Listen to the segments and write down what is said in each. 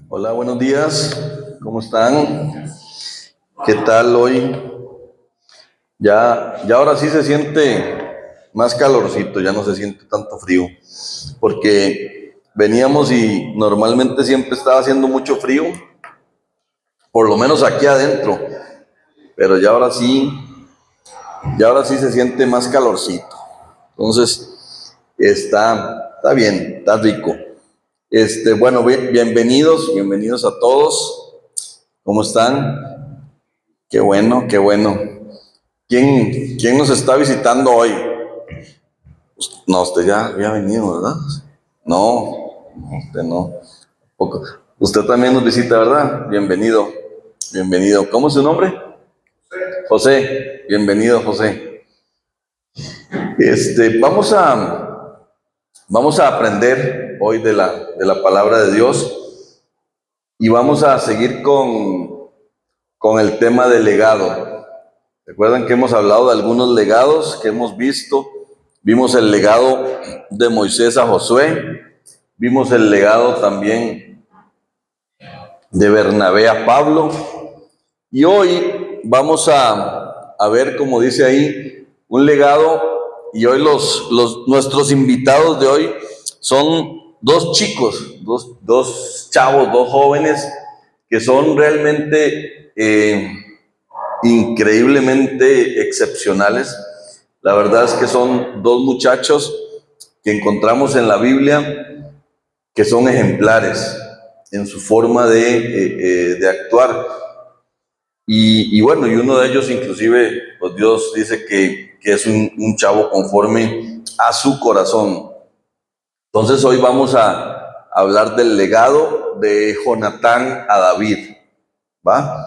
Hola, buenos días. ¿Cómo están? ¿Qué tal hoy? Ya ahora sí se siente más calorcito, ya no se siente tanto frío, porque veníamos y normalmente siempre estaba haciendo mucho frío, por lo menos aquí adentro, pero ya ahora sí se siente más calorcito. Entonces, está bien, está rico. Bueno, bienvenidos a todos. ¿Cómo están? Qué bueno, qué bueno. ¿Quién nos está visitando hoy? No, usted ya había venido, ¿verdad? No, usted no. Usted también nos visita, ¿verdad? Bienvenido, bienvenido. ¿Cómo es su nombre? José. Bienvenido, José. Vamos a aprender hoy de la palabra de Dios y vamos a seguir con el tema del legado. Recuerdan que hemos hablado de algunos legados que hemos visto. Vimos el legado de Moisés a Josué, vimos el legado también de Bernabé a Pablo, y hoy vamos a ver, como dice ahí, un legado, y hoy nuestros invitados de hoy son dos chicos, dos chavos, dos jóvenes que son realmente increíblemente excepcionales. La verdad es que son dos muchachos que encontramos en la Biblia que son ejemplares en su forma de actuar. Y bueno, y uno de ellos inclusive, pues Dios dice que es un chavo conforme a su corazón. Entonces hoy vamos a hablar del legado de Jonatán a David, ¿va?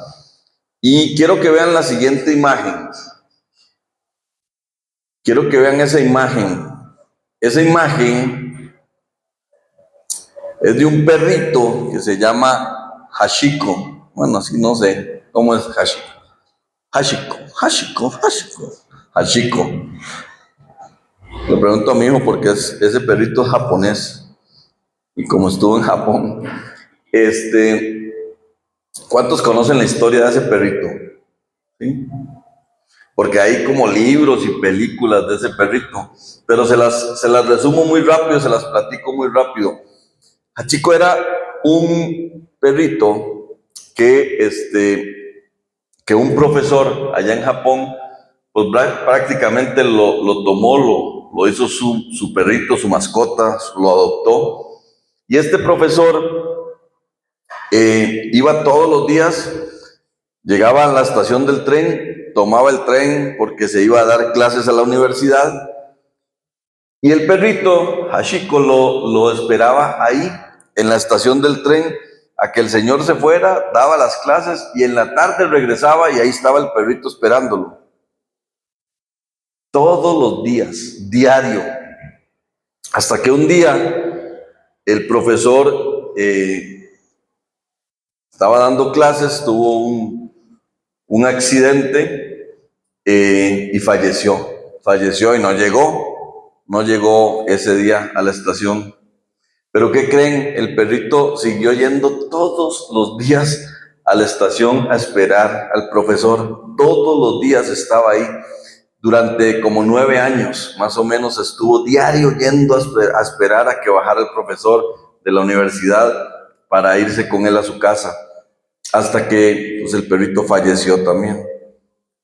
Y quiero que vean la siguiente imagen. Quiero que vean esa imagen. Esa imagen es de un perrito que se llama Hashiko. Bueno, así no sé cómo es Hashiko. Hashiko. Le pregunto a mi hijo porque ese perrito es japonés. Y como estuvo en Japón, ¿cuántos conocen la historia de ese perrito? ¿Sí? Porque hay como libros y películas de ese perrito, pero se las resumo muy rápido, se las platico muy rápido. Hachiko era un perrito que un profesor allá en Japón, pues prácticamente lo tomó, lo hizo su perrito, su mascota, lo adoptó. Y este profesor iba todos los días, llegaba a la estación del tren, tomaba el tren porque se iba a dar clases a la universidad, y el perrito, Hashiko, lo esperaba ahí, en la estación del tren, a que el señor se fuera, daba las clases, y en la tarde regresaba y ahí estaba el perrito esperándolo. Todos los días, diario. Hasta que un día el profesor estaba dando clases, tuvo un accidente y falleció. Falleció y no llegó ese día a la estación. Pero ¿qué creen? El perrito siguió yendo todos los días a la estación a esperar al profesor. Todos los días estaba ahí. Durante como 9 años, más o menos, estuvo diario yendo a esperar a que bajara el profesor de la universidad para irse con él a su casa, hasta que pues, el perrito falleció también.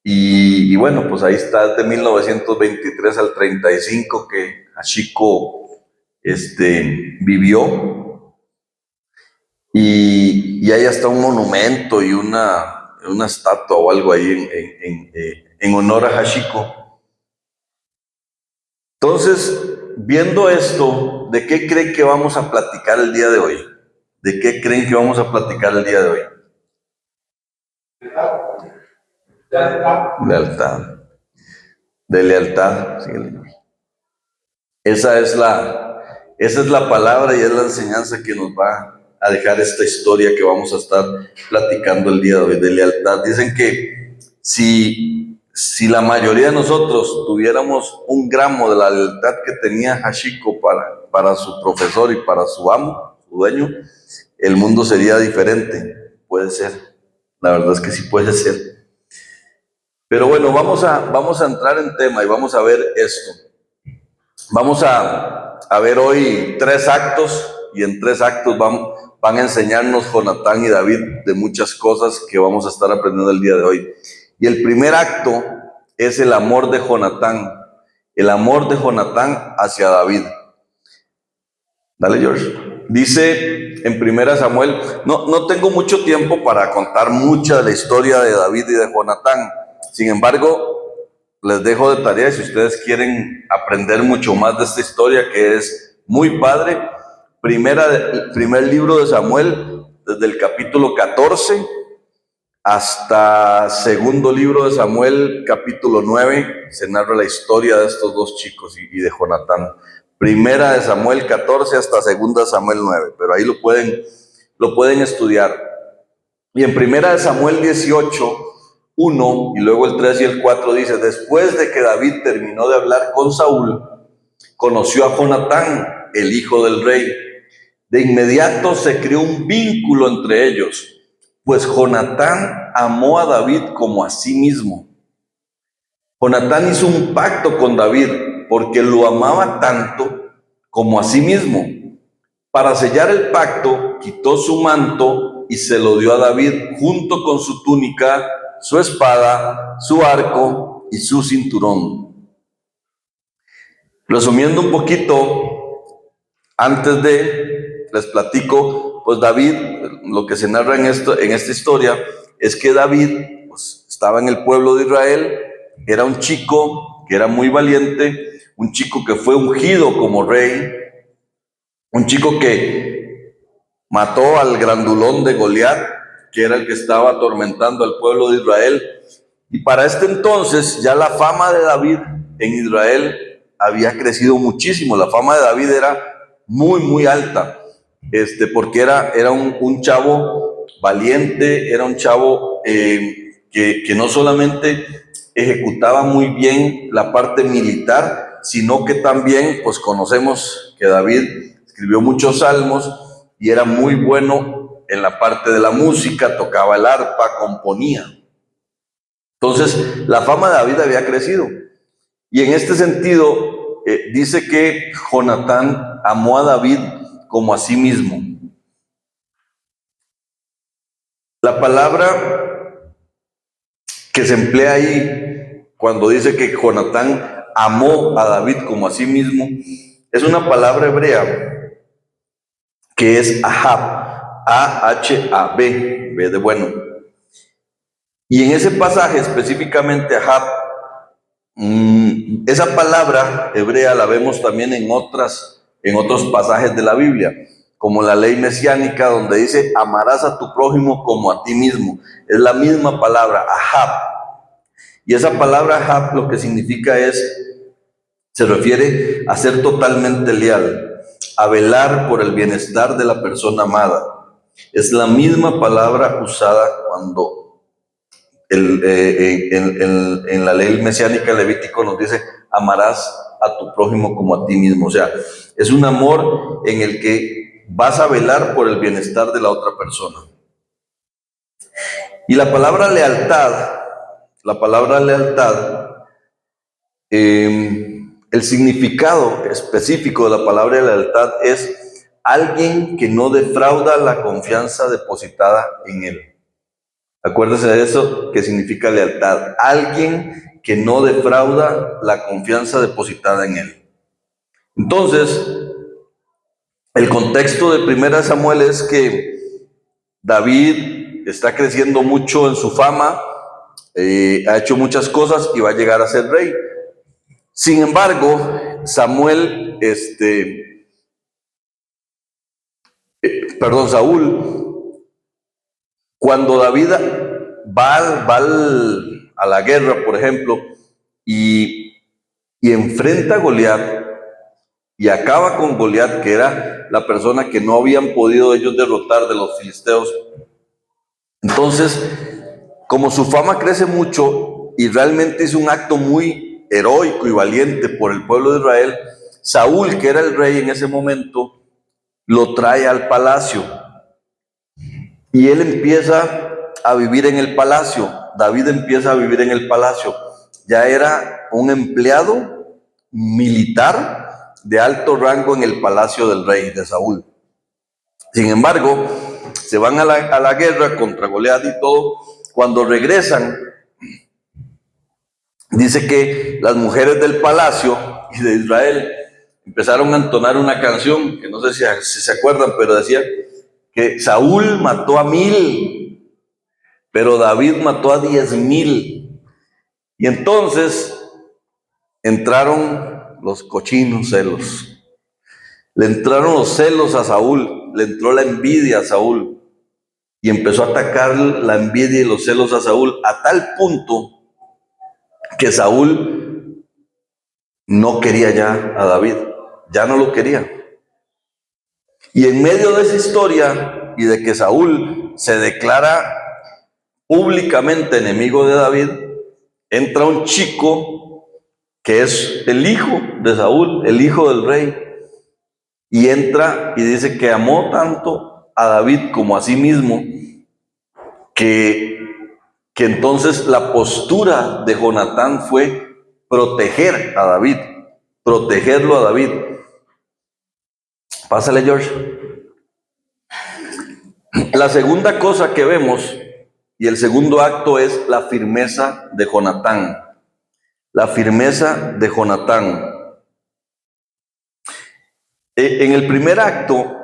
Y bueno, pues ahí está, de 1923 al 35 que Hashiko vivió, y ahí está un monumento y una estatua o algo ahí en honor a Hashiko. Entonces, viendo esto, ¿de qué creen que vamos a platicar el día de hoy? ¿De qué creen que vamos a platicar el día de hoy? Lealtad. De lealtad. Sí. Esa es la palabra y es la enseñanza que nos va a dejar esta historia que vamos a estar platicando el día de hoy, de lealtad. Dicen que si la mayoría de nosotros tuviéramos un gramo de la lealtad que tenía Hashiko para su profesor y para su amo, su dueño, el mundo sería diferente. Puede ser, la verdad es que sí puede ser. Pero bueno, vamos a entrar en tema y vamos a ver esto. Vamos a ver hoy 3 actos, y en 3 actos van a enseñarnos Jonatán y David de muchas cosas que vamos a estar aprendiendo el día de hoy. Y el primer acto es el amor de Jonatán hacia David. Dale, George. Dice en 1 Samuel, no tengo mucho tiempo para contar mucha de la historia de David y de Jonatán. Sin embargo, les dejo de tarea, si ustedes quieren aprender mucho más de esta historia, que es muy padre. El primer libro de Samuel, desde el capítulo 14 hasta segundo libro de Samuel, capítulo 9, se narra la historia de estos 2 chicos y de Jonatán. Primera de Samuel 14 hasta segunda de Samuel 9, pero ahí lo pueden estudiar. Y en primera de Samuel 18, 1 y luego el 3 y el 4 dice: después de que David terminó de hablar con Saúl, conoció a Jonatán, el hijo del rey. De inmediato se creó un vínculo entre ellos, pues Jonatán amó a David como a sí mismo. Jonatán hizo un pacto con David porque lo amaba tanto como a sí mismo. Para sellar el pacto, quitó su manto y se lo dio a David junto con su túnica, su espada, su arco y su cinturón. Resumiendo un poquito, les platico, pues David, lo que se narra en esta historia es que David pues, estaba en el pueblo de Israel, era un chico que era muy valiente, un chico que fue ungido como rey, un chico que mató al grandulón de Goliat, que era el que estaba atormentando al pueblo de Israel. Y para este entonces ya la fama de David en Israel había crecido muchísimo. La fama de David era muy, muy alta, porque era un chavo valiente, era un chavo que no solamente ejecutaba muy bien la parte militar, sino que también, pues conocemos que David escribió muchos salmos y era muy bueno en la parte de la música, tocaba el arpa, componía. Entonces, la fama de David había crecido. Y en este sentido, dice que Jonatán amó a David como a sí mismo. La palabra que se emplea ahí cuando dice que Jonatán amó a David como a sí mismo, es una palabra hebrea que es Ahab, A-H-A-B, B de bueno. Y en ese pasaje específicamente Ahab, esa palabra hebrea la vemos también en otros pasajes de la Biblia, como la ley mesiánica, donde dice amarás a tu prójimo como a ti mismo. Es la misma palabra, Ahab. Y esa palabra Ahab lo que significa se refiere a ser totalmente leal, a velar por el bienestar de la persona amada. Es la misma palabra usada cuando en la ley mesiánica Levítico nos dice amarás a tu prójimo como a ti mismo. O sea, es un amor en el que vas a velar por el bienestar de la otra persona. Y la palabra lealtad, el significado específico de la palabra lealtad es alguien que no defrauda la confianza depositada en él. Acuérdense de eso, que significa lealtad. Alguien que no defrauda la confianza depositada en él. Entonces, el contexto de 1 Samuel es que David está creciendo mucho en su fama, ha hecho muchas cosas y va a llegar a ser rey. Sin embargo, Saúl, cuando David va a la guerra, por ejemplo, y enfrenta a Goliat y acaba con Goliat, que era la persona que no habían podido ellos derrotar de los filisteos. Entonces, como su fama crece mucho y realmente es un acto muy heroico y valiente por el pueblo de Israel, Saúl, que era el rey en ese momento, lo trae al palacio y él empieza a vivir en el palacio. David empieza a vivir en el palacio. Ya era un empleado militar de alto rango en el palacio del rey de Saúl. Sin embargo, se van a la guerra contra Goliat y todo. Cuando regresan, dice que las mujeres del palacio y de Israel empezaron a entonar una canción, que no sé si se acuerdan, pero decía que Saúl mató a 1000, pero David mató a 10,000. Y entonces entraron los cochinos celos. Le entraron los celos a Saúl, le entró la envidia a Saúl y empezó a atacar la envidia y los celos a Saúl a tal punto que Saúl no quería ya a David, ya no lo quería. Y en medio de esa historia y de que Saúl se declara públicamente enemigo de David, entra un chico que es el hijo de Saúl, el hijo del rey, y entra y dice que amó tanto a David como a sí mismo, que entonces la postura de Jonatán fue proteger a David, protegerlo a David. Pásale, George. La segunda cosa que vemos y el segundo acto es la firmeza de Jonatán. La firmeza de Jonatán. En el primer acto,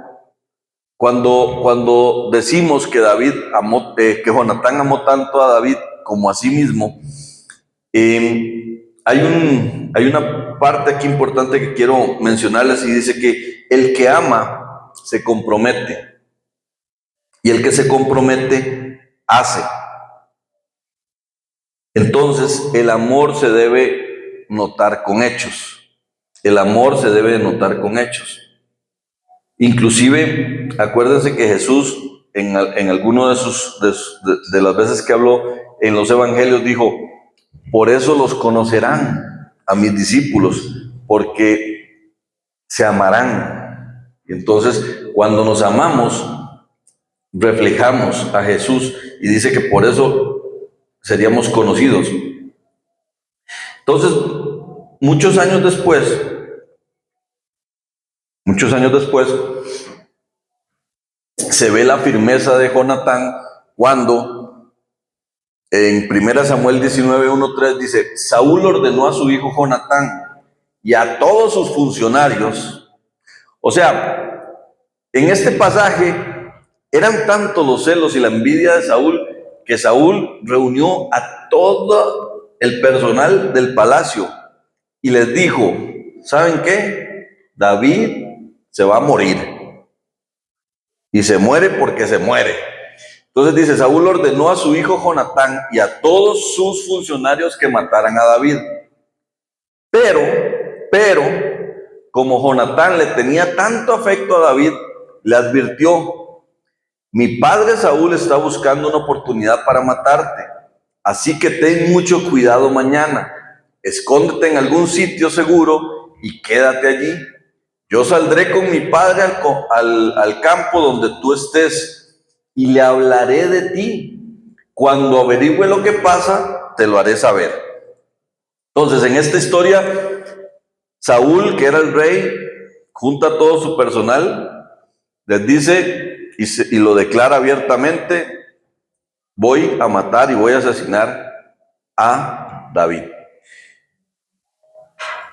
cuando decimos que David amó, que Jonatán amó tanto a David como a sí mismo, hay una parte aquí importante que quiero mencionarles y dice que el que ama se compromete y el que se compromete hace. Entonces el amor se debe notar con hechos. El amor se debe notar con hechos. Inclusive, acuérdense que Jesús en alguno de las veces que habló en los evangelios dijo: por eso los conocerán a mis discípulos, porque se amarán. Entonces, cuando nos amamos, reflejamos a Jesús y dice que por eso seríamos conocidos. Entonces, muchos años después, se ve la firmeza de Jonatán cuando en 1 Samuel 19:1-3 dice: Saúl ordenó a su hijo Jonatán y a todos sus funcionarios. O sea, en este pasaje eran tantos los celos y la envidia de Saúl que Saúl reunió a todo el personal del palacio y les dijo: ¿saben qué? David se va a morir. Y se muere porque se muere. Entonces dice: Saúl ordenó a su hijo Jonatán y a todos sus funcionarios que mataran a David. Pero, como Jonatán le tenía tanto afecto a David, le advirtió: mi padre Saúl está buscando una oportunidad para matarte, así que ten mucho cuidado mañana. Escóndete en algún sitio seguro y quédate allí. Yo saldré con mi padre al campo donde tú estés y le hablaré de ti. Cuando averigüe lo que pasa, te lo haré saber. Entonces, en esta historia, Saúl, que era el rey, junta a todo su personal, les dice y lo declara abiertamente: voy a matar y voy a asesinar a David.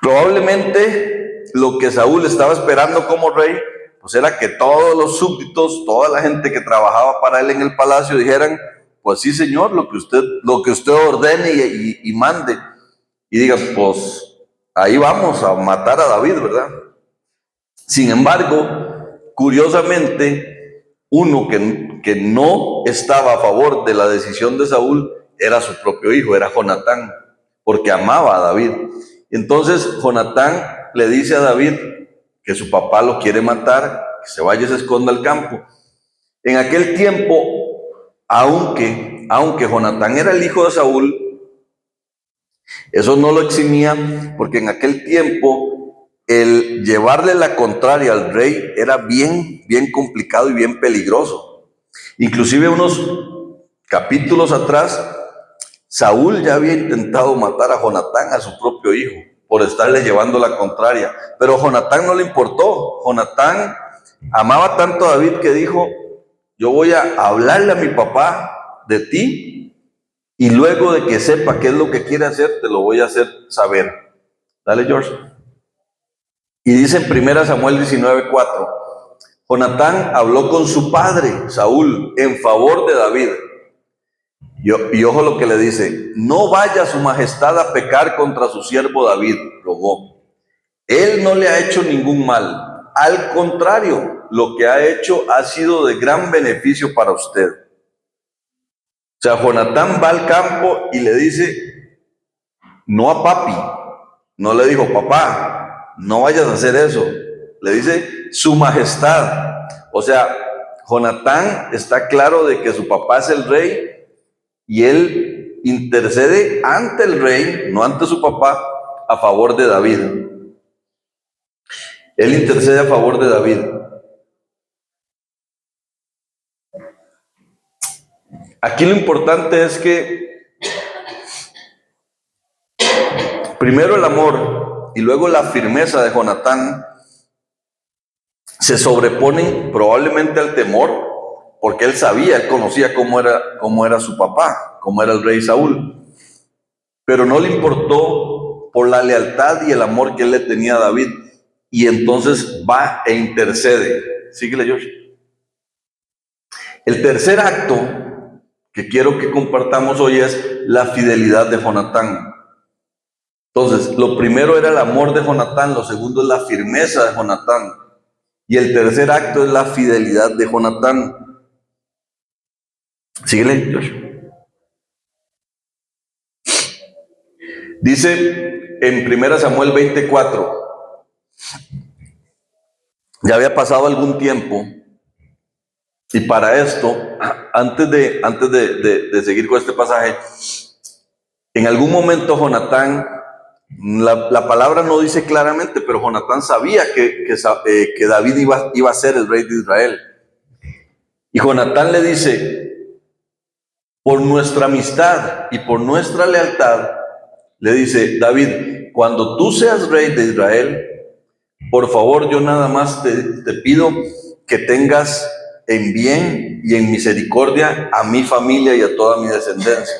Probablemente lo que Saúl estaba esperando como rey, pues era que todos los súbditos, toda la gente que trabajaba para él en el palacio dijeran: pues sí, señor, lo que usted ordene y mande. Y diga: pues ahí vamos a matar a David, ¿verdad? Sin embargo, curiosamente, uno que no estaba a favor de la decisión de Saúl era su propio hijo, era Jonatán, porque amaba a David. Entonces Jonatán le dice a David que su papá lo quiere matar, que se vaya y se esconda al campo. En aquel tiempo, aunque Jonatán era el hijo de Saúl, eso no lo eximía, porque en aquel tiempo el llevarle la contraria al rey era bien complicado y bien peligroso. Inclusive unos capítulos atrás, Saúl ya había intentado matar a Jonatán, a su propio hijo, por estarle llevando la contraria. Pero a Jonatán no le importó. Jonatán amaba tanto a David que dijo, yo voy a hablarle a mi papá de ti y luego de que sepa qué es lo que quiere hacer, te lo voy a hacer saber. Dale, George. Y dice en 1 Samuel 19:4, Jonatán habló con su padre, Saúl, en favor de David. Y ojo lo que le dice, no vaya su majestad a pecar contra su siervo David, rogó. Él no le ha hecho ningún mal. Al contrario, lo que ha hecho ha sido de gran beneficio para usted. O sea, Jonatán va al campo y le dice, no a papi, no le dijo, papá, no vayas a hacer eso. Le dice, su majestad. O sea, Jonatán está claro de que su papá es el rey y él intercede ante el rey, no ante su papá, a favor de David. Él intercede a favor de David. Aquí lo importante es que primero el amor y luego la firmeza de Jonatán se sobreponen probablemente al temor, porque él sabía, él conocía cómo era su papá, cómo era el rey Saúl. Pero no le importó por la lealtad y el amor que él le tenía a David. Y entonces va e intercede. Síguele, George. El tercer acto que quiero que compartamos hoy es la fidelidad de Jonatán. Entonces, lo primero era el amor de Jonatán, lo segundo es la firmeza de Jonatán. Y el tercer acto es la fidelidad de Jonatán. Síguele, George. Dice en 1 Samuel 24, ya había pasado algún tiempo, y para esto, antes de seguir con este pasaje, en algún momento Jonatán, la palabra no dice claramente, pero Jonatán sabía que David iba a ser el rey de Israel. Y Jonatán le dice, por nuestra amistad y por nuestra lealtad, le dice, David, cuando tú seas rey de Israel, por favor, yo nada más te pido que tengas en bien y en misericordia a mi familia y a toda mi descendencia.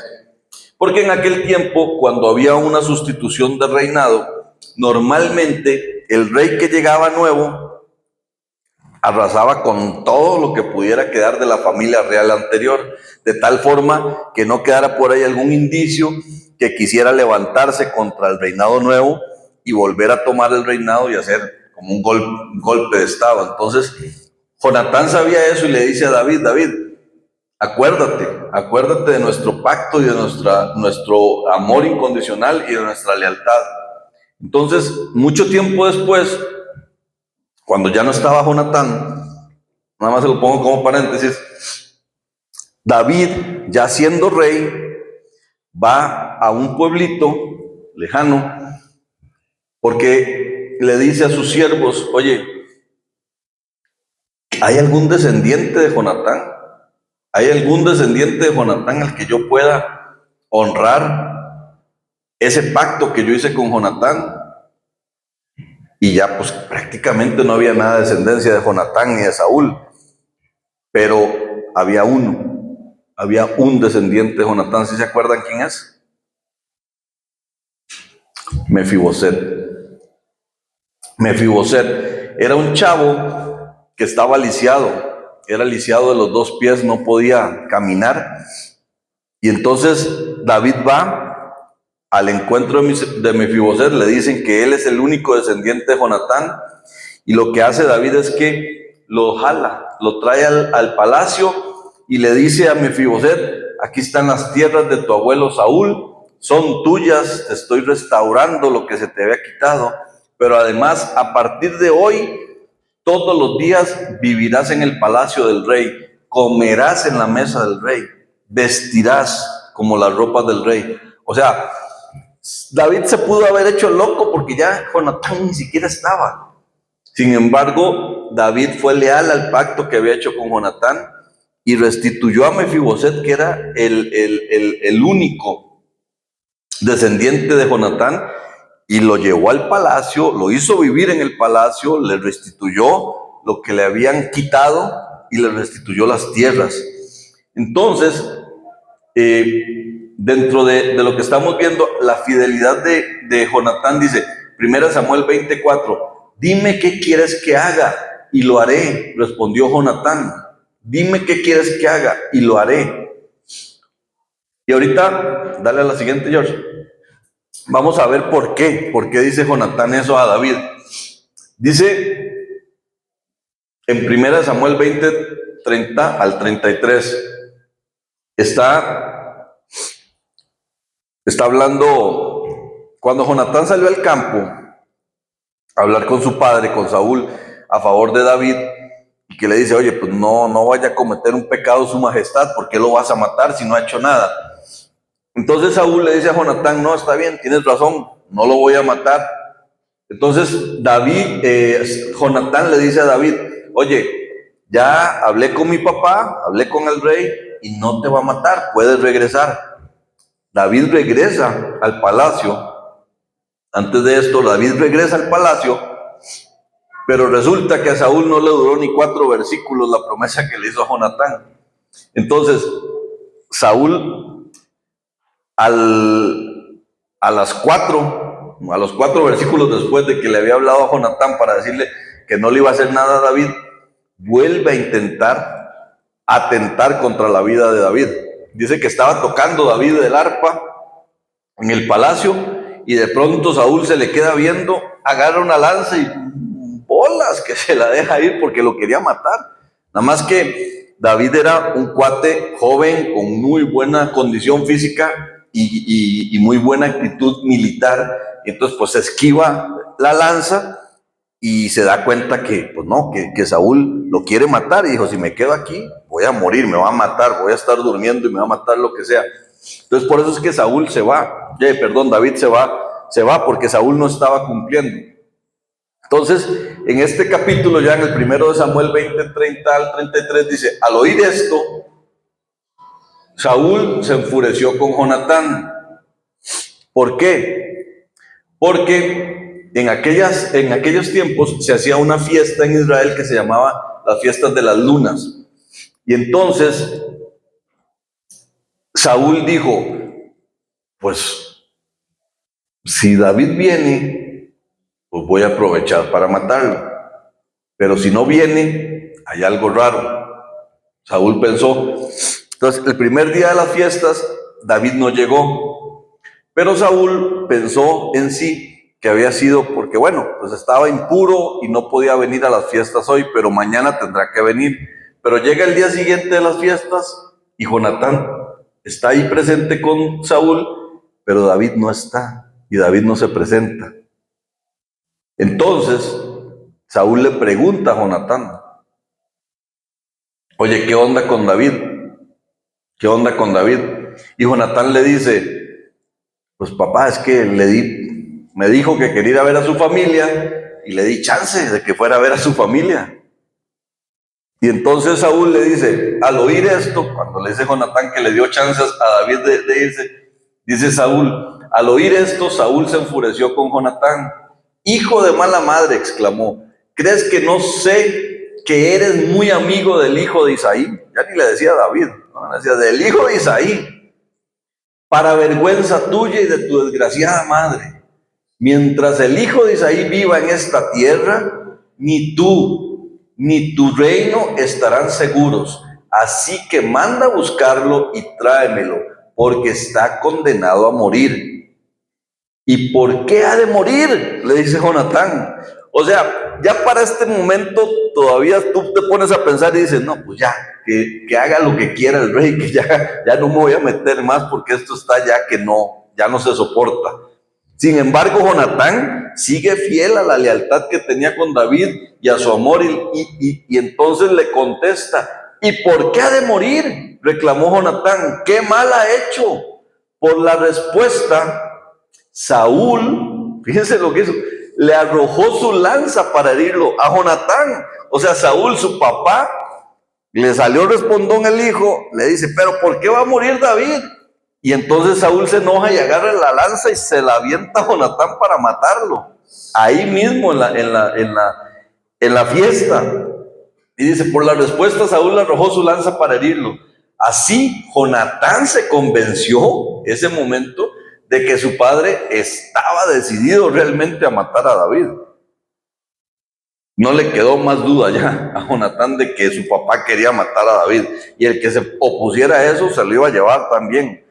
Porque en aquel tiempo, cuando había una sustitución de reinado, normalmente el rey que llegaba nuevo arrasaba con todo lo que pudiera quedar de la familia real anterior, de tal forma que no quedara por ahí algún indicio que quisiera levantarse contra el reinado nuevo y volver a tomar el reinado y hacer como un golpe de estado. Entonces, Jonatán sabía eso y le dice a David, David, acuérdate de nuestro pacto y de nuestro amor incondicional y de nuestra lealtad. Entonces, mucho tiempo después, cuando ya no estaba Jonatán, nada más se lo pongo como paréntesis, David, ya siendo rey, va a un pueblito lejano porque le dice a sus siervos, oye, ¿hay algún descendiente de Jonatán? ¿Hay algún descendiente de Jonatán al que yo pueda honrar ese pacto que yo hice con Jonatán? Y ya pues prácticamente no había nada de descendencia de Jonatán ni de Saúl, pero había un descendiente de Jonatán. ¿Sí se acuerdan quién es? Mefiboset. Mefiboset era un chavo que estaba lisiado, era lisiado de los dos pies, no podía caminar. Y entonces David va al encuentro de Mefiboset, le dicen que él es el único descendiente de Jonatán, y lo que hace David es que lo jala, lo trae al palacio y le dice a Mefiboset, aquí están las tierras de tu abuelo Saúl, son tuyas, te estoy restaurando lo que se te había quitado, pero además a partir de hoy, todos los días vivirás en el palacio del rey, comerás en la mesa del rey, vestirás como las ropas del rey. O sea, David se pudo haber hecho loco porque ya Jonatán ni siquiera estaba. Sin embargo, David fue leal al pacto que había hecho con Jonatán y restituyó a Mefiboset, que era el único descendiente de Jonatán, y lo llevó al palacio, lo hizo vivir en el palacio, le restituyó lo que le habían quitado y le restituyó las tierras. Entonces, dentro de lo que estamos viendo, la fidelidad de Jonatán dice, 1 Samuel 24, dime qué quieres que haga y lo haré, respondió Jonatán. Dime qué quieres que haga y lo haré. Y ahorita, dale a la siguiente, George. Vamos a ver por qué dice Jonatán eso a David. Dice en 1 Samuel 20, 30 al 33, está hablando, cuando Jonatán salió al campo a hablar con su padre, con Saúl, a favor de David, y que le dice, oye, pues no vaya a cometer un pecado su majestad, ¿por qué lo vas a matar si no ha hecho nada? Entonces Saúl le dice a Jonatán, no, está bien, tienes razón, no lo voy a matar. Entonces Jonatán le dice a David, oye, ya hablé con mi papá, hablé con el rey y no te va a matar, puedes regresar. David regresa al palacio. Antes de esto, David regresa al palacio, pero resulta que a Saúl no le duró ni 4 versículos la promesa que le hizo a Jonatán. Entonces, Saúl a los 4 versículos después de que le había hablado a Jonatán para decirle que no le iba a hacer nada a David, vuelve a intentar atentar contra la vida de David. Dice que estaba tocando David el arpa en el palacio y de pronto Saúl se le queda viendo, agarra una lanza y bolas que se la deja ir porque lo quería matar. Nada más que David era un cuate joven con muy buena condición física y muy buena actitud militar. Entonces pues esquiva la lanza y se da cuenta que, pues no, que Saúl lo quiere matar y dijo, si me quedo aquí, voy a morir, me va a matar, voy a estar durmiendo y me va a matar lo que sea. Entonces por eso es que Saúl se va, David se va porque Saúl no estaba cumpliendo. Entonces, en este capítulo, ya en el 1 Samuel 20, 30 al 33, dice, al oír esto, Saúl se enfureció con Jonatán. ¿Por qué? Porque en aquellos tiempos se hacía una fiesta en Israel que se llamaba las fiestas de las lunas. Y entonces Saúl dijo, pues si David viene, pues voy a aprovechar para matarlo. Pero si no viene, hay algo raro. Saúl pensó. Entonces, el primer día de las fiestas, David no llegó. Pero Saúl pensó en sí que había sido porque, bueno, pues estaba impuro y no podía venir a las fiestas hoy, pero mañana tendrá que venir. Pero llega el día siguiente de las fiestas y Jonatán está ahí presente con Saúl, pero David no está y David no se presenta. Entonces, Saúl le pregunta a Jonatán, oye, ¿qué onda con David? ¿Qué onda con David? Y Jonatán le dice, pues papá, es que me dijo que quería ir a ver a su familia y le di chance de que fuera a ver a su familia. Y entonces Saúl le dice, al oír esto, cuando le dice Jonatán que le dio chances a David de irse, dice Saúl, al oír esto, Saúl se enfureció con Jonatán. Hijo de mala madre, exclamó, ¿crees que no sé que eres muy amigo del hijo de Isaí? Ya ni le decía a David, ¿no? Le decía del hijo de Isaí. Para vergüenza tuya y de tu desgraciada madre, mientras el hijo de Isaí viva en esta tierra, ni tú ni tu reino estarán seguros. Así que manda a buscarlo y tráemelo, porque está condenado a morir. ¿Y por qué ha de morir?, le dice Jonatán. O sea, ya para este momento todavía tú te pones a pensar y dices, no, pues ya, que haga lo que quiera el rey, que ya no me voy a meter más porque esto está ya no se soporta. Sin embargo, Jonatán sigue fiel a la lealtad que tenía con David y a su amor y entonces le contesta, ¿y por qué ha de morir?, reclamó Jonatán. ¿Qué mal ha hecho? Por la respuesta, Saúl, fíjense lo que hizo, le arrojó su lanza para herirlo a Jonatán. O sea, Saúl, su papá, Le salió respondón el hijo, le dice, pero ¿por qué va a morir David? Y entonces Saúl se enoja y agarra la lanza y se la avienta a Jonatán para matarlo. Ahí mismo en la fiesta. Y dice, por la respuesta Saúl arrojó su lanza para herirlo. Así Jonatán se convenció ese momento de que su padre estaba decidido realmente a matar a David. No le quedó más duda ya a Jonatán de que su papá quería matar a David. Y el que se opusiera a eso se lo iba a llevar también,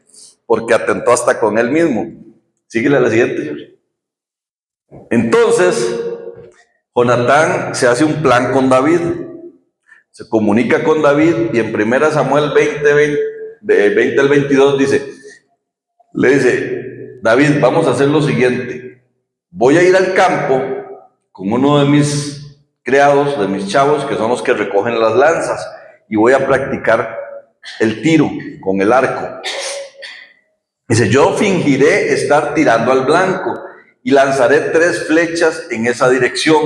porque atentó hasta con él mismo. Síguele a la siguiente. Entonces, Jonatán se hace un plan con David. Se comunica con David y en 1 Samuel 20 al 22 le dice, David, vamos a hacer lo siguiente. Voy a ir al campo con uno de mis criados, de mis chavos, que son los que recogen las lanzas, y voy a practicar el tiro con el arco. Dice, yo fingiré estar tirando al blanco y lanzaré 3 flechas en esa dirección.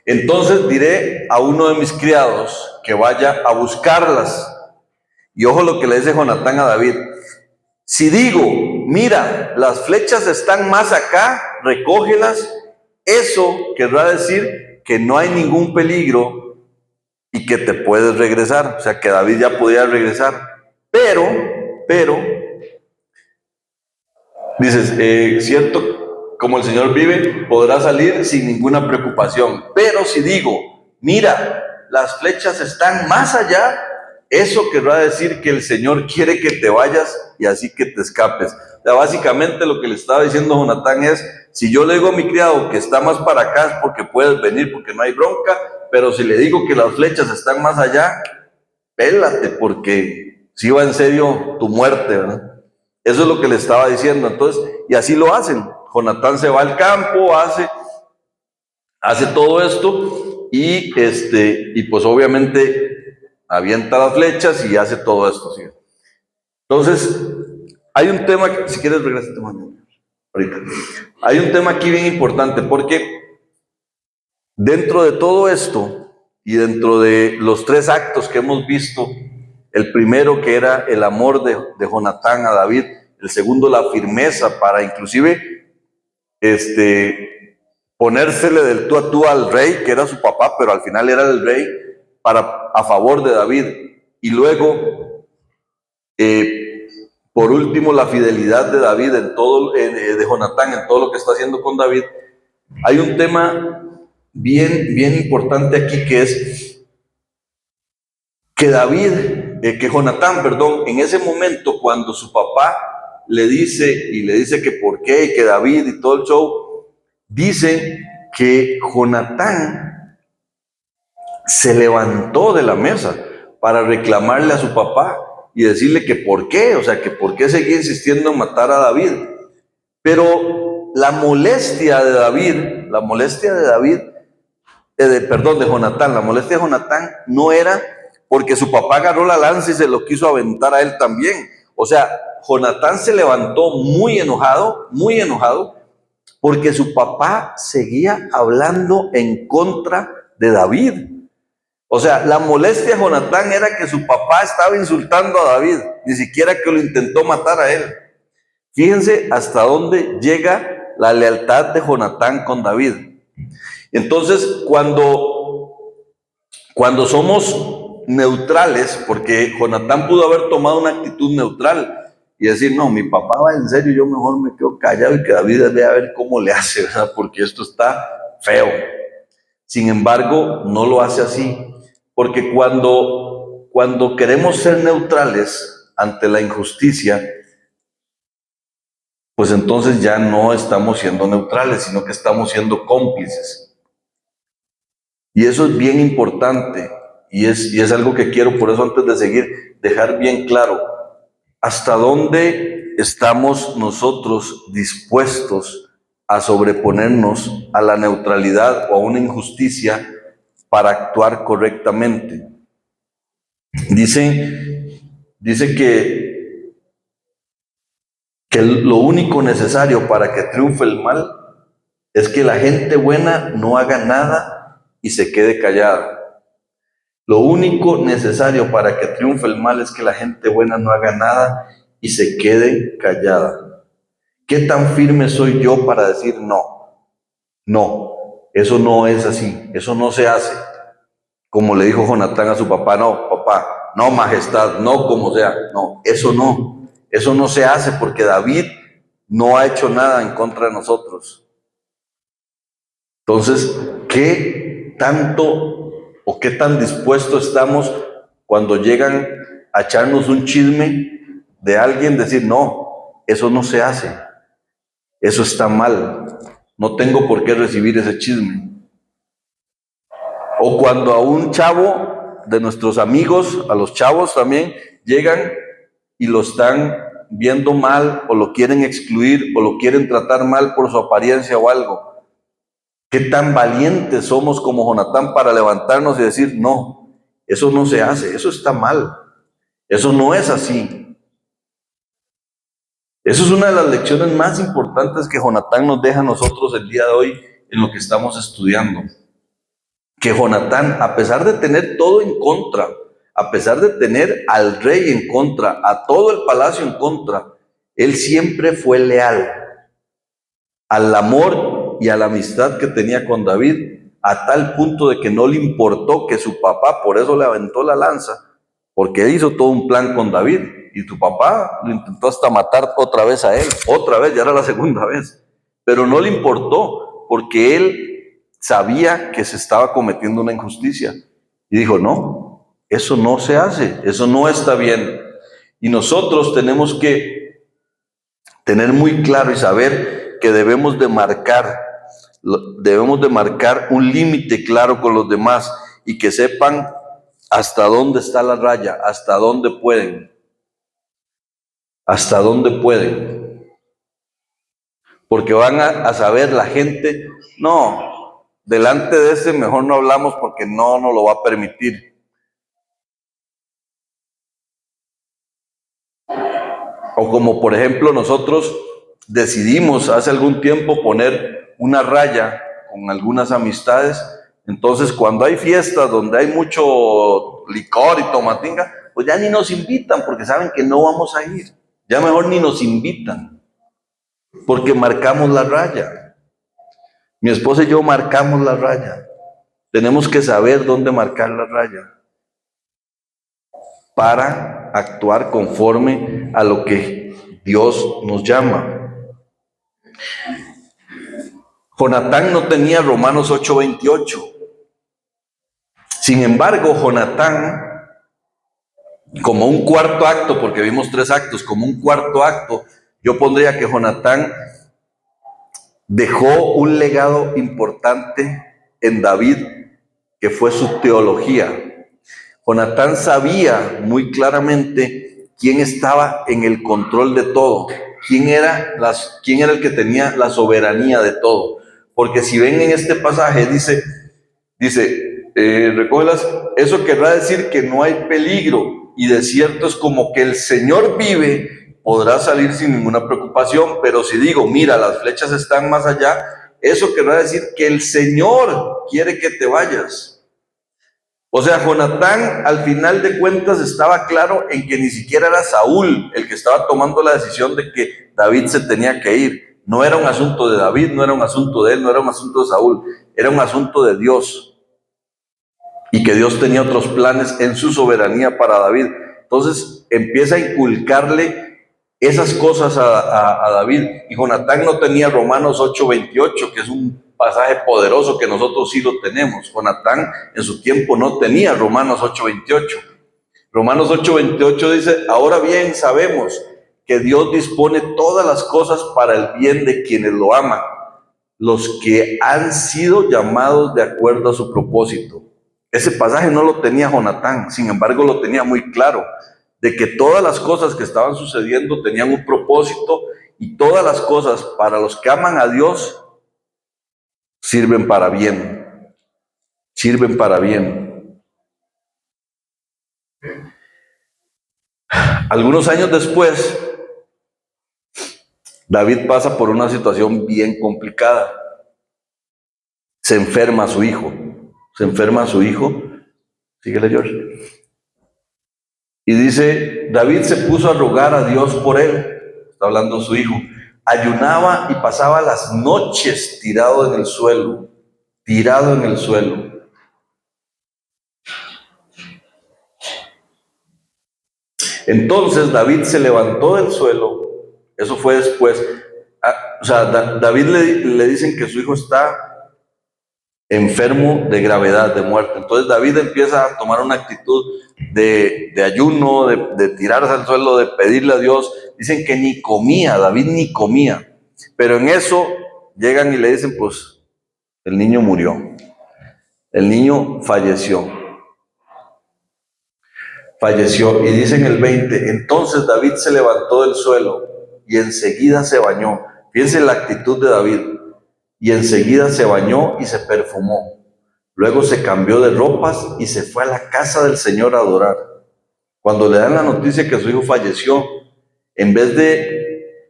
Entonces diré a uno de mis criados que vaya a buscarlas. Y ojo lo que le dice Jonatán a David. Si digo, mira, las flechas están más acá, recógelas, eso querrá decir que no hay ningún peligro y que te puedes regresar. O sea, que David ya podía regresar. Pero, dices, cierto, como el Señor vive, podrá salir sin ninguna preocupación. Pero si digo, mira, las flechas están más allá, eso querrá decir que el Señor quiere que te vayas y así que te escapes. O sea, básicamente lo que le estaba diciendo Jonatán es, si yo le digo a mi criado que está más para acá es porque puedes venir, porque no hay bronca, pero si le digo que las flechas están más allá, pélate, porque si va en serio tu muerte, ¿verdad? Eso es lo que le estaba diciendo. Entonces, y así lo hacen. Jonatán se va al campo, hace todo esto y pues obviamente avienta las flechas y hace todo esto, ¿sí? Entonces, hay un tema, si quieres regresate mañana, ahorita. Hay un tema aquí bien importante porque dentro de todo esto y dentro de los 3 actos que hemos visto, el primero que era el amor de Jonatán a David, el segundo la firmeza para inclusive ponérsele del tú a tú al rey, que era su papá, pero al final era el rey, a favor de David. Y luego, por último, la fidelidad de David de Jonatán en todo lo que está haciendo con David. Hay un tema bien importante aquí que es que Jonatán, en ese momento cuando su papá le dice que por qué, y que David y todo el show, dice que Jonatán se levantó de la mesa para reclamarle a su papá y decirle que por qué, o sea, que por qué seguía insistiendo en matar a David. Pero la molestia de Jonatán no era porque su papá agarró la lanza y se lo quiso aventar a él también. O sea, Jonatán se levantó muy enojado, porque su papá seguía hablando en contra de David. O sea, la molestia de Jonatán era que su papá estaba insultando a David, ni siquiera que lo intentó matar a él. Fíjense hasta dónde llega la lealtad de Jonatán con David. Entonces, cuando somos neutrales, porque Jonatán pudo haber tomado una actitud neutral y decir, no, mi papá va en serio, yo mejor me quedo callado y que David vea a ver cómo le hace, ¿verdad? Porque esto está feo. Sin embargo, no lo hace así, porque cuando queremos ser neutrales ante la injusticia, pues entonces ya no estamos siendo neutrales, sino que estamos siendo cómplices. Y eso es bien importante, y es algo que quiero, por eso antes de seguir, dejar bien claro, hasta dónde estamos nosotros dispuestos a sobreponernos a la neutralidad o a una injusticia para actuar correctamente. Dice que lo único necesario para que triunfe el mal es que la gente buena no haga nada y se quede callada. Lo único necesario para que triunfe el mal es que la gente buena no haga nada y se quede callada. ¿Qué tan firme soy yo para decir no? No, eso no es así, eso no se hace. Como le dijo Jonatán a su papá, no, papá, no, majestad, no, como sea, no, eso no se hace porque David no ha hecho nada en contra de nosotros. Entonces, ¿qué tanto o qué tan dispuestos estamos cuando llegan a echarnos un chisme de alguien, decir, no, eso no se hace, eso está mal, no tengo por qué recibir ese chisme? O cuando a un chavo de nuestros amigos, a los chavos también, llegan y lo están viendo mal o lo quieren excluir o lo quieren tratar mal por su apariencia o algo. ¿Qué tan valientes somos como Jonatán para levantarnos y decir, no, eso no se hace, eso está mal, eso no es así? Eso es una de las lecciones más importantes que Jonatán nos deja a nosotros el día de hoy en lo que estamos estudiando. Que Jonatán, a pesar de tener todo en contra, a pesar de tener al rey en contra, a todo el palacio en contra, él siempre fue leal al amor y a la amistad que tenía con David, a tal punto de que no le importó que su papá, por eso le aventó la lanza, porque él hizo todo un plan con David, y tu papá lo intentó hasta matar otra vez a él, otra vez, ya era la segunda vez, pero no le importó, porque él sabía que se estaba cometiendo una injusticia, y dijo, no, eso no se hace, eso no está bien, y nosotros tenemos que tener muy claro y saber que debemos de marcar un límite claro con los demás y que sepan hasta dónde está la raya, hasta dónde pueden, porque van a saber la gente, no, delante de ese mejor no hablamos porque no nos lo va a permitir. O como por ejemplo nosotros decidimos hace algún tiempo poner una raya con algunas amistades, entonces cuando hay fiestas donde hay mucho licor y tomatinga, pues ya ni nos invitan porque saben que no vamos a ir, ya mejor ni nos invitan, porque marcamos la raya. Mi esposa y yo marcamos la raya, tenemos que saber dónde marcar la raya para actuar conforme a lo que Dios nos llama. Jonatán no tenía Romanos 8:28. Sin embargo, Jonatán, como un cuarto acto, porque vimos 3 actos, como un cuarto acto, yo pondría que Jonatán dejó un legado importante en David, que fue su teología. Jonatán sabía muy claramente quién estaba en el control de todo, quién era el que tenía la soberanía de todo. Porque si ven en este pasaje, recógelas, eso querrá decir que no hay peligro, y de cierto es como que el Señor vive, podrá salir sin ninguna preocupación, pero si digo, mira, las flechas están más allá, eso querrá decir que el Señor quiere que te vayas. O sea, Jonatán al final de cuentas estaba claro en que ni siquiera era Saúl el que estaba tomando la decisión de que David se tenía que ir. No era un asunto de David, no era un asunto de él, no era un asunto de Saúl, era un asunto de Dios. Y que Dios tenía otros planes en su soberanía para David. Entonces empieza a inculcarle esas cosas a David. Y Jonatán no tenía Romanos 8:28, que es un pasaje poderoso que nosotros sí lo tenemos. Jonatán en su tiempo no tenía Romanos 8:28. Romanos 8:28 dice, ahora bien sabemos que Dios dispone todas las cosas para el bien de quienes lo aman, los que han sido llamados de acuerdo a su propósito. Ese pasaje no lo tenía Jonatán, sin embargo lo tenía muy claro, de que todas las cosas que estaban sucediendo tenían un propósito, y todas las cosas para los que aman a Dios sirven para bien, sirven para bien. Algunos años después, David pasa por una situación bien complicada. Se enferma su hijo, Síguele, George. Y dice, David se puso a rogar a Dios por él. Está hablando su hijo. Ayunaba y pasaba las noches tirado en el suelo. Tirado en el suelo. Entonces David se levantó del suelo. Eso fue después. O sea, David le dicen que su hijo está enfermo de gravedad, de muerte. Entonces David empieza a tomar una actitud de ayuno, de tirarse al suelo, de pedirle a Dios. Dicen que ni comía, David ni comía. Pero en eso llegan y le dicen, pues, el niño murió. El niño falleció. Falleció. Y dice en el 20, entonces David se levantó del suelo y enseguida se bañó. Fíjense la actitud de David. Y enseguida se bañó y se perfumó. Luego se cambió de ropas y se fue a la casa del Señor a adorar. Cuando le dan la noticia que su hijo falleció, en vez de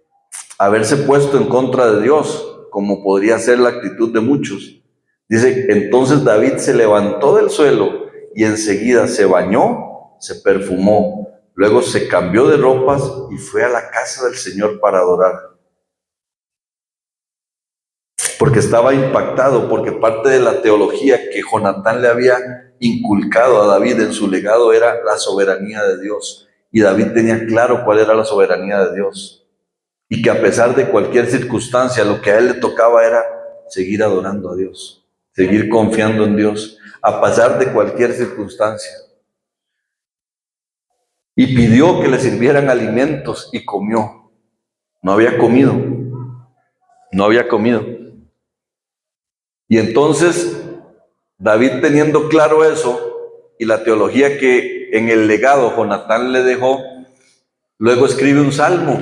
haberse puesto en contra de Dios, como podría ser la actitud de muchos, dice, entonces David se levantó del suelo y enseguida se bañó, se perfumó, luego se cambió de ropas y fue a la casa del Señor para adorar. Porque estaba impactado, porque parte de la teología que Jonatán le había inculcado a David en su legado era la soberanía de Dios. Y David tenía claro cuál era la soberanía de Dios. Y que a pesar de cualquier circunstancia, lo que a él le tocaba era seguir adorando a Dios, seguir confiando en Dios, a pesar de cualquier circunstancia. Y pidió que le sirvieran alimentos y comió. No había comido. No había comido. Y entonces David, teniendo claro eso y la teología que en el legado Jonatán le dejó, luego escribe un salmo.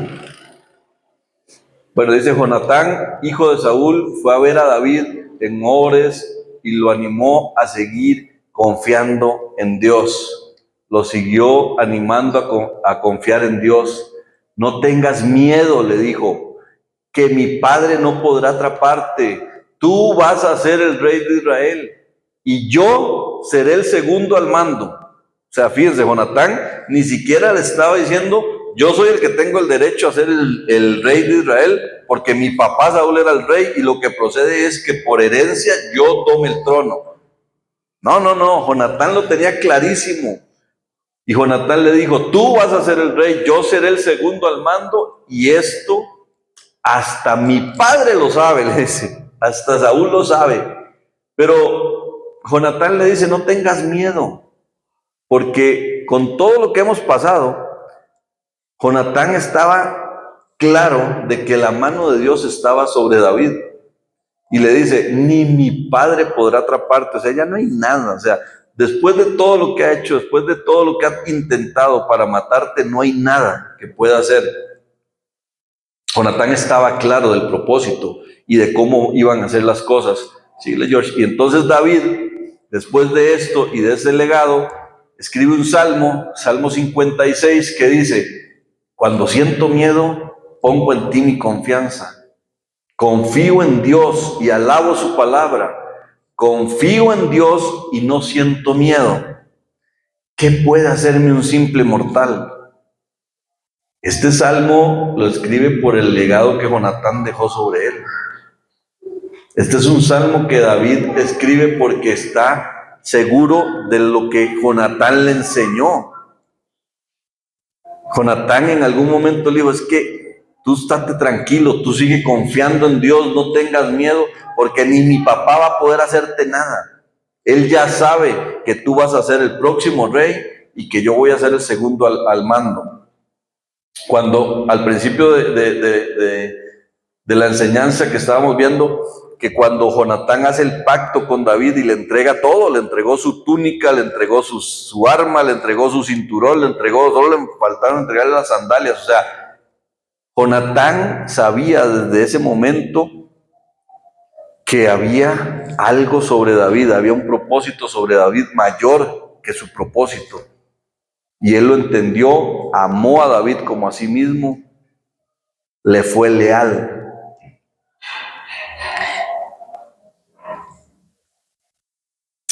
Bueno, dice, Jonatán, hijo de Saúl, fue a ver a David en Ores y lo animó a seguir confiando en Dios. Lo siguió animando a confiar en Dios. No tengas miedo, le dijo, que mi padre no podrá atraparte. Tú vas a ser el rey de Israel y yo seré el segundo al mando. O sea, fíjense, Jonatán ni siquiera le estaba diciendo, yo soy el que tengo el derecho a ser el rey de Israel, porque mi papá Saúl era el rey y lo que procede es que por herencia yo tome el trono. No, Jonatán lo tenía clarísimo. Y Jonatán le dijo, tú vas a ser el rey, yo seré el segundo al mando, y esto hasta mi padre lo sabe, le dice, hasta Saúl lo sabe. Pero Jonatán le dice, no tengas miedo, porque con todo lo que hemos pasado, Jonatán estaba claro de que la mano de Dios estaba sobre David. Y le dice, ni mi padre podrá atraparte. O sea, ya no hay nada. O sea, después de todo lo que ha hecho, después de todo lo que ha intentado para matarte, no hay nada que pueda hacer. Jonatán estaba claro del propósito y de cómo iban a hacer las cosas. ¿Sí, George? Y entonces David, después de esto y de ese legado, escribe un salmo, Salmo 56, que dice, cuando siento miedo, pongo en ti mi confianza. Confío en Dios y alabo su palabra. Confío en Dios y no siento miedo. ¿Qué puede hacerme un simple mortal? Este salmo lo escribe por el legado que Jonatán dejó sobre él. Este es un salmo que David escribe porque está seguro de lo que Jonatán le enseñó. Jonatán en algún momento le dijo, es que tú estate tranquilo, tú sigue confiando en Dios, no tengas miedo, porque ni mi papá va a poder hacerte nada. Él ya sabe que tú vas a ser el próximo rey y que yo voy a ser el segundo al mando. Cuando al principio de la enseñanza que estábamos viendo, que cuando Jonatán hace el pacto con David y le entrega todo, le entregó su túnica, le entregó su arma, le entregó su cinturón, le entregó, solo le faltaron entregarle las sandalias. O sea, Jonatán sabía desde ese momento que había algo sobre David, había un propósito sobre David mayor que su propósito. Y él lo entendió, amó a David como a sí mismo, le fue leal.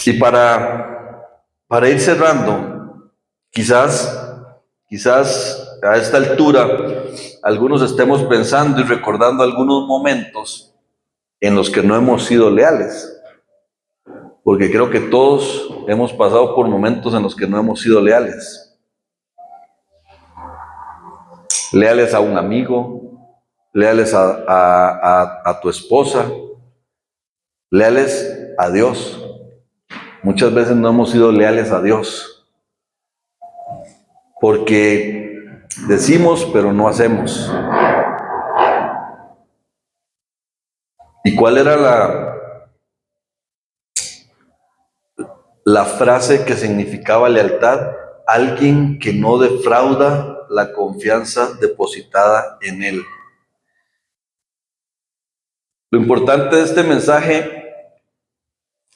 Y para Para ir cerrando, quizás a esta altura algunos estemos pensando y recordando algunos momentos en los que no hemos sido leales, porque creo que todos hemos pasado por momentos en los que no hemos sido leales. Leales a un amigo, leales a tu esposa, leales a Dios. Muchas veces no hemos sido leales a Dios, porque decimos pero no hacemos. ¿Y cuál era la frase que significaba lealtad? Alguien que no defrauda la confianza depositada en él. Lo importante de este mensaje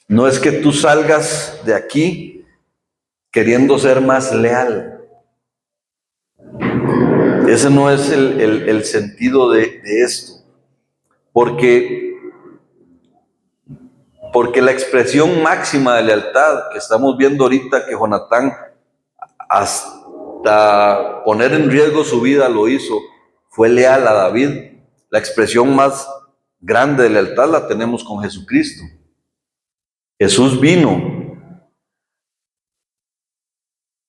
no es que tú salgas de aquí queriendo ser más leal. Ese no es el sentido de esto. Porque la expresión máxima de lealtad que estamos viendo ahorita, que Jonatán hasta poner en riesgo su vida lo hizo, fue leal a David. La expresión más grande de lealtad la tenemos con Jesucristo. Jesús vino.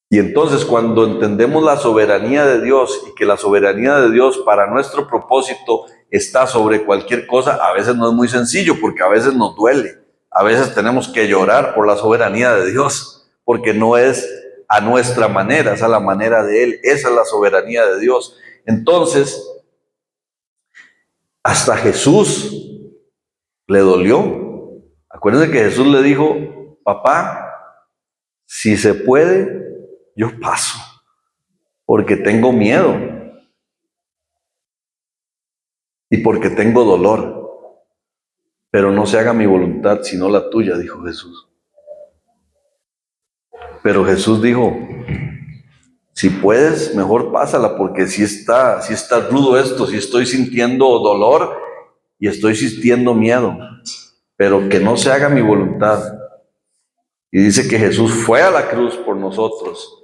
Y entonces cuando entendemos la soberanía de Dios y que la soberanía de Dios para nuestro propósito está sobre cualquier cosa, a veces no es muy sencillo porque a veces nos duele. A veces tenemos que llorar por la soberanía de Dios porque no es a nuestra manera, es a la manera de Él. Esa es la soberanía de Dios. Entonces, hasta Jesús le dolió. Acuérdense que Jesús le dijo: papá, si se puede, yo paso, porque tengo miedo y porque tengo dolor, pero no se haga mi voluntad sino la tuya, dijo Jesús. Pero Jesús dijo: si puedes, mejor pásala, porque si está rudo esto, si estoy sintiendo dolor y estoy sintiendo miedo, pero que no se haga mi voluntad. Y dice que Jesús fue a la cruz por nosotros.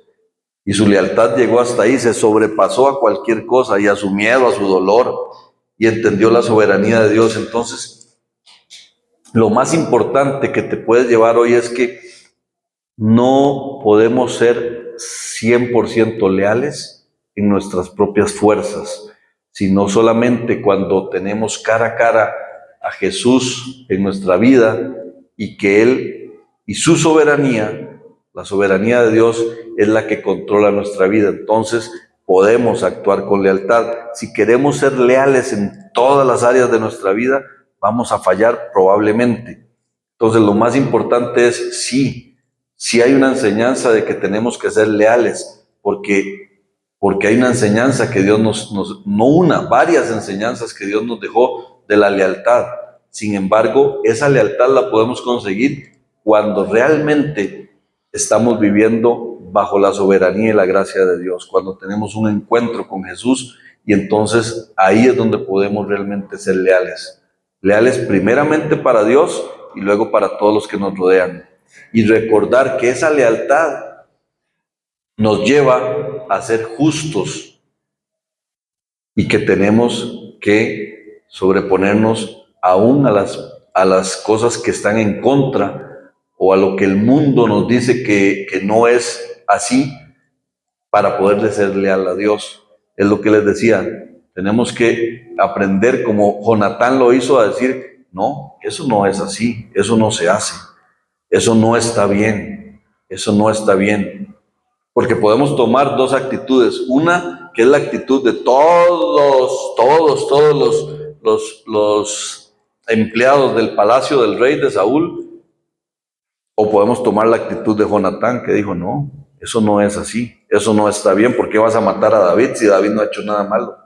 Y su lealtad llegó hasta ahí, se sobrepasó a cualquier cosa y a su miedo, a su dolor, y entendió la soberanía de Dios. Entonces, lo más importante que te puedes llevar hoy es que no podemos ser 100% leales en nuestras propias fuerzas, sino solamente cuando tenemos cara a cara a Jesús en nuestra vida y que Él y su soberanía, la soberanía de Dios, es la que controla nuestra vida. Entonces podemos actuar con lealtad. Si queremos ser leales en todas las áreas de nuestra vida, vamos a fallar probablemente. Entonces lo más importante es sí hay una enseñanza de que tenemos que ser leales, porque hay una enseñanza que Dios varias enseñanzas que Dios nos dejó de la lealtad. Sin embargo, esa lealtad la podemos conseguir cuando realmente estamos viviendo bajo la soberanía y la gracia de Dios, cuando tenemos un encuentro con Jesús, y entonces ahí es donde podemos realmente ser leales. Leales primeramente para Dios y luego para todos los que nos rodean. Y recordar que esa lealtad nos lleva a ser justos y que tenemos que sobreponernos aún a las cosas que están en contra o a lo que el mundo nos dice que no es así, para poderle ser leal a Dios. Es lo que les decía, tenemos que aprender como Jonatán lo hizo, a decir: no, eso no es así, eso no se hace, eso no está bien, eso no está bien. Porque podemos tomar dos actitudes. Una, que es la actitud de todos los empleados del palacio del rey de Saúl. O podemos tomar la actitud de Jonatán, que dijo: no, eso no es así, eso no está bien. ¿Por qué vas a matar a David si David no ha hecho nada malo?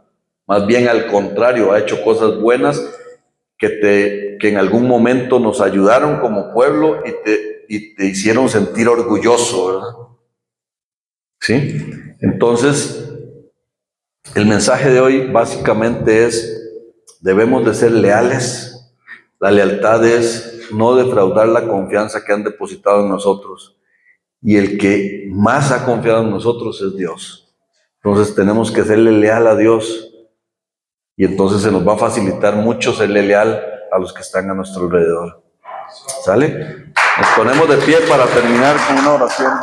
Más bien al contrario, ha hecho cosas buenas que en algún momento nos ayudaron como pueblo y te hicieron sentir orgulloso, ¿verdad? ¿Sí? Entonces, el mensaje de hoy básicamente es: debemos de ser leales. La lealtad es no defraudar la confianza que han depositado en nosotros. y el que más ha confiado en nosotros es Dios. Entonces tenemos que serle leal a Dios y entonces se nos va a facilitar mucho serle leal a los que están a nuestro alrededor. ¿Sale? Nos ponemos de pie para terminar con una oración.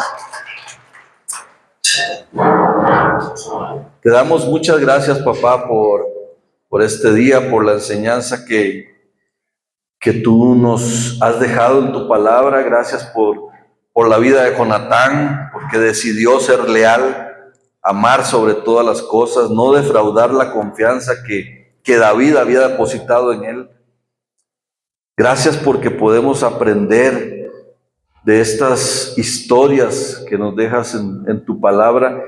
Te damos muchas gracias, papá, por este día, por la enseñanza que tú nos has dejado en tu palabra. Gracias por la vida de Jonatán, porque decidió ser leal, amar sobre todas las cosas, no defraudar la confianza que David había depositado en él. Gracias porque podemos aprender de estas historias que nos dejas en tu palabra,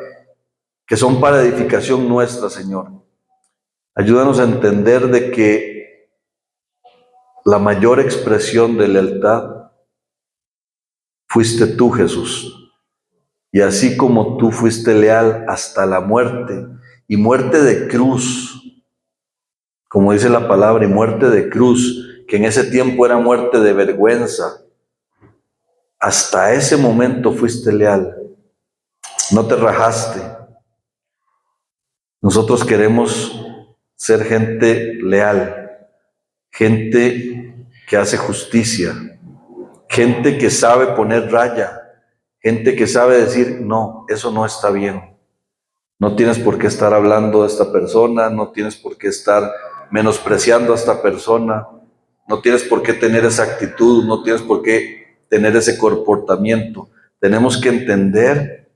que son para edificación nuestra, Señor. Ayúdanos a entender de que la mayor expresión de lealtad fuiste tú, Jesús. Y así como tú fuiste leal hasta la muerte, y muerte de cruz, como dice la palabra, y muerte de cruz, que en ese tiempo era muerte de vergüenza, hasta ese momento fuiste leal. No te rajaste. Nosotros queremos ser gente leal, gente que hace justicia, gente que sabe poner raya, gente que sabe decir, no, eso no está bien. No tienes por qué estar hablando de esta persona, no tienes por qué estar menospreciando a esta persona, no tienes por qué tener esa actitud, no tienes por qué tener ese comportamiento. Tenemos que entender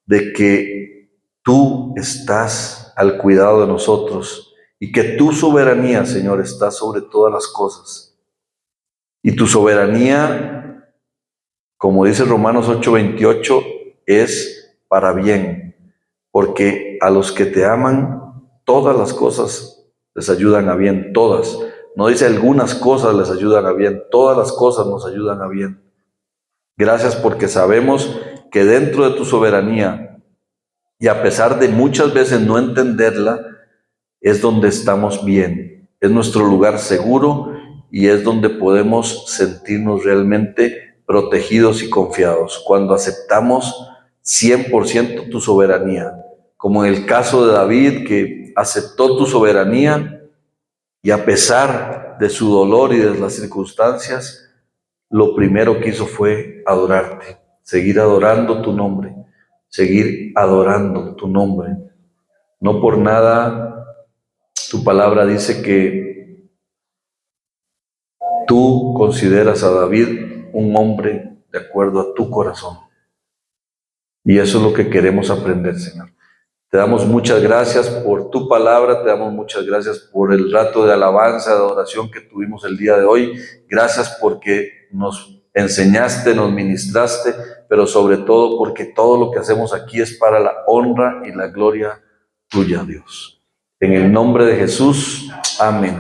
de que tú estás al cuidado de nosotros y que tu soberanía, Señor, está sobre todas las cosas. Y tu soberanía, como dice Romanos 8:28, es para bien, porque a los que te aman, todas las cosas les ayudan a bien, todas. No dice algunas cosas les ayudan a bien, todas las cosas nos ayudan a bien. Gracias porque sabemos que dentro de tu soberanía, y a pesar de muchas veces no entenderla, es donde estamos bien, es nuestro lugar seguro y es donde podemos sentirnos realmente protegidos y confiados, cuando aceptamos 100% tu soberanía, como en el caso de David, que aceptó tu soberanía y a pesar de su dolor y de las circunstancias, lo primero que hizo fue adorarte, seguir adorando tu nombre, seguir adorando tu nombre. No por nada tu palabra dice que tú consideras a David un hombre de acuerdo a tu corazón. Y eso es lo que queremos aprender, Señor. Te damos muchas gracias por tu palabra, te damos muchas gracias por el rato de alabanza, de adoración que tuvimos el día de hoy. Gracias porque nos enseñaste, nos ministraste, pero sobre todo porque todo lo que hacemos aquí es para la honra y la gloria tuya, Dios. En el nombre de Jesús, amén.